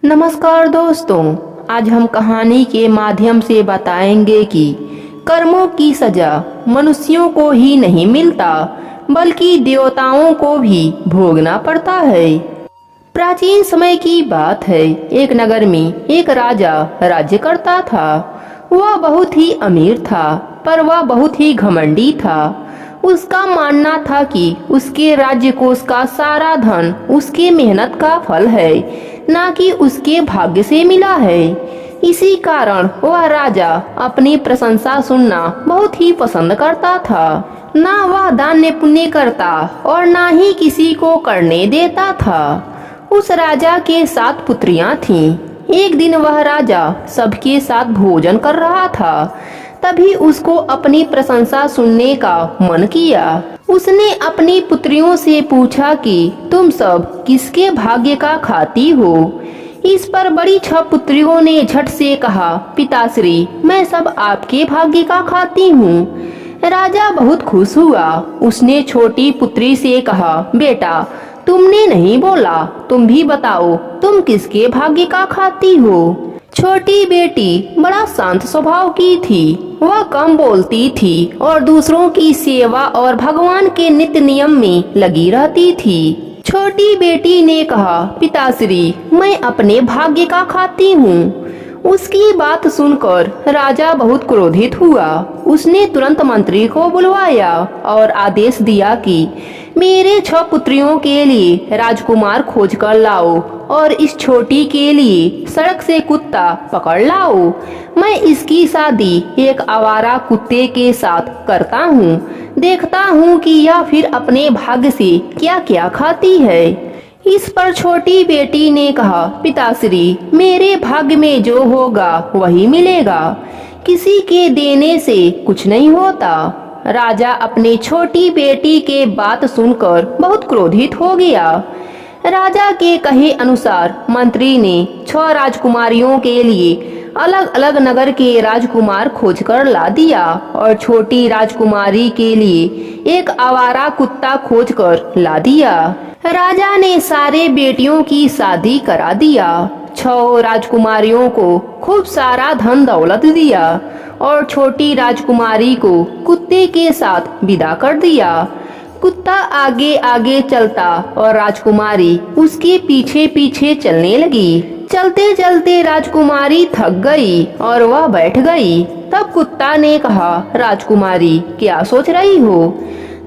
नमस्कार दोस्तों, आज हम कहानी के माध्यम से बताएंगे कि कर्मों की सजा मनुष्यों को ही नहीं मिलता बल्कि देवताओं को भी भोगना पड़ता है। प्राचीन समय की बात है। एक नगर में एक राजा राज्य करता था। वह बहुत ही अमीर था, पर वह बहुत ही घमंडी था। उसका मानना था कि उसके राज्य कोष का सारा धन उसके मेहनत का फल है, ना कि उसके भाग्य से मिला है। इसी कारण वह राजा अपनी प्रशंसा सुनना बहुत ही पसंद करता था। ना वह दान पुण्य करता और ना ही किसी को करने देता था। उस राजा के 7 पुत्रियां थीं। एक दिन वह राजा सबके साथ भोजन कर रहा था। तभी उसको अपनी प्रशंसा सुनने का मन किया। उसने अपनी पुत्रियों से पूछा कि तुम सब किसके भाग्य का खाती हो। इस पर बड़ी 6 पुत्रियों ने झट से कहा, पिताश्री, मैं सब आपके भाग्य का खाती हूँ। राजा बहुत खुश हुआ। उसने छोटी पुत्री से कहा, बेटा, तुमने नहीं बोला, तुम भी बताओ तुम किसके भाग्य का खाती हो। छोटी बेटी बड़ा शांत स्वभाव की थी। वह कम बोलती थी और दूसरों की सेवा और भगवान के नित्य नियम में लगी रहती थी। छोटी बेटी ने कहा, पिताश्री, मैं अपने भाग्य का खाती हूँ। उसकी बात सुनकर राजा बहुत क्रोधित हुआ। उसने तुरंत मंत्री को बुलवाया और आदेश दिया कि मेरे 6 पुत्रियों के लिए राजकुमार खोज कर लाओ और इस छोटी के लिए सड़क से कुत्ता पकड़ लाओ। मैं इसकी शादी एक आवारा कुत्ते के साथ करता हूँ। देखता हूँ कि यह फिर अपने भाग्य से क्या क्या खाती है। इस पर छोटी बेटी ने कहा, पिताश्री, मेरे भाग्य में जो होगा वही मिलेगा। किसी के देने से कुछ नहीं होता। राजा अपनी छोटी बेटी के बात सुनकर बहुत क्रोधित हो गया। राजा के कहे अनुसार मंत्री ने 6 राजकुमारियों के लिए अलग अलग नगर के राजकुमार खोजकर ला दिया और छोटी राजकुमारी के लिए एक आवारा कुत्ता खोजकर ला दिया। राजा ने सारे बेटियों की शादी करा दिया। 6 राजकुमारियों को खूब सारा धन दौलत दिया और छोटी राजकुमारी को कुत्ते के साथ विदा कर दिया। कुत्ता आगे आगे चलता और राजकुमारी उसके पीछे पीछे चलने लगी। चलते चलते राजकुमारी थक गई और वह बैठ गई। तब कुत्ता ने कहा, राजकुमारी, क्या सोच रही हो।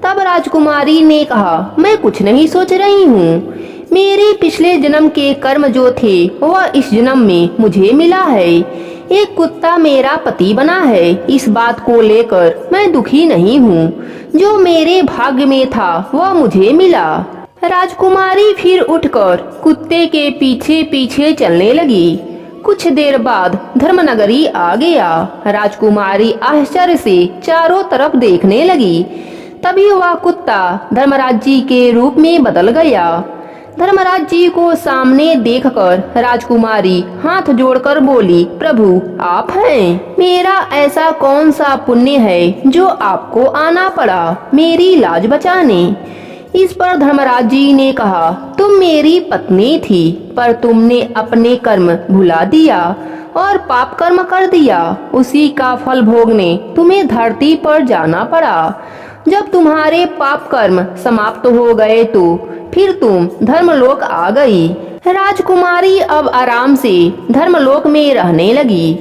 तब राजकुमारी ने कहा, मैं कुछ नहीं सोच रही हूँ। मेरे पिछले जन्म के कर्म जो थे वह इस जन्म में मुझे मिला है। एक कुत्ता मेरा पति बना है। इस बात को लेकर मैं दुखी नहीं हूँ। जो मेरे भाग्य में था वह मुझे मिला। राजकुमारी फिर उठकर कुत्ते के पीछे पीछे चलने लगी। कुछ देर बाद धर्मनगरी आ गया। राजकुमारी आश्चर्य से चारों तरफ देखने लगी। तभी वह कुत्ता धर्मराज जी के रूप में बदल गया। धर्मराज जी को सामने देखकर राजकुमारी हाथ जोड़कर बोली, प्रभु, आप हैं। मेरा ऐसा कौन सा पुण्य है जो आपको आना पड़ा मेरी लाज बचाने। इस पर धर्मराज जी ने कहा, तुम मेरी पत्नी थी, पर तुमने अपने कर्म भुला दिया और पाप कर्म कर दिया। उसी का फल भोगने तुम्हें धरती पर जाना पड़ा। जब तुम्हारे पाप कर्म समाप्त हो गए तो फिर तुम धर्मलोक आ गई। राजकुमारी अब आराम से धर्मलोक में रहने लगी।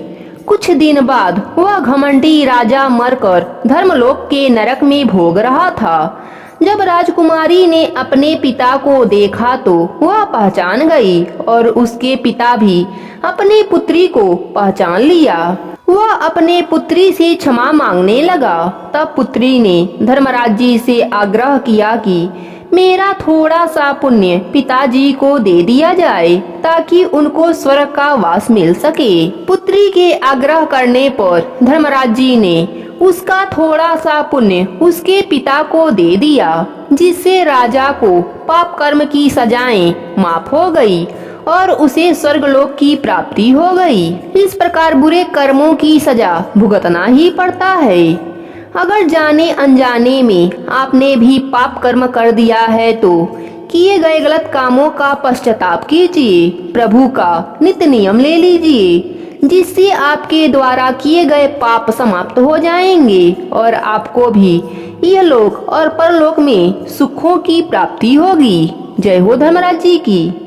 कुछ दिन बाद वह घमंडी राजा मरकर धर्मलोक के नरक में भोग रहा था। जब राजकुमारी ने अपने पिता को देखा तो वह पहचान गई और उसके पिता भी अपनी पुत्री को पहचान लिया। वह अपने पुत्री से क्षमा मांगने लगा। तब पुत्री ने धर्मराज जी से आग्रह किया कि मेरा थोड़ा सा पुण्य पिताजी को दे दिया जाए ताकि उनको स्वर्ग का वास मिल सके। पुत्री के आग्रह करने पर धर्मराज जी ने उसका थोड़ा सा पुण्य उसके पिता को दे दिया, जिससे राजा को पाप कर्म की सजाएं माफ हो गई और उसे स्वर्गलोक की प्राप्ति हो गई। इस प्रकार बुरे कर्मों की सजा भुगतना ही पड़ता है। अगर जाने अनजाने में आपने भी पाप कर्म कर दिया है तो किए गए गलत कामों का पश्चाताप कीजिए, प्रभु का नित्य नियम ले लीजिए, जिससे आपके द्वारा किए गए पाप समाप्त हो जाएंगे और आपको भी यह लोक और परलोक में सुखों की प्राप्ति होगी। जय हो धर्मराज जी की।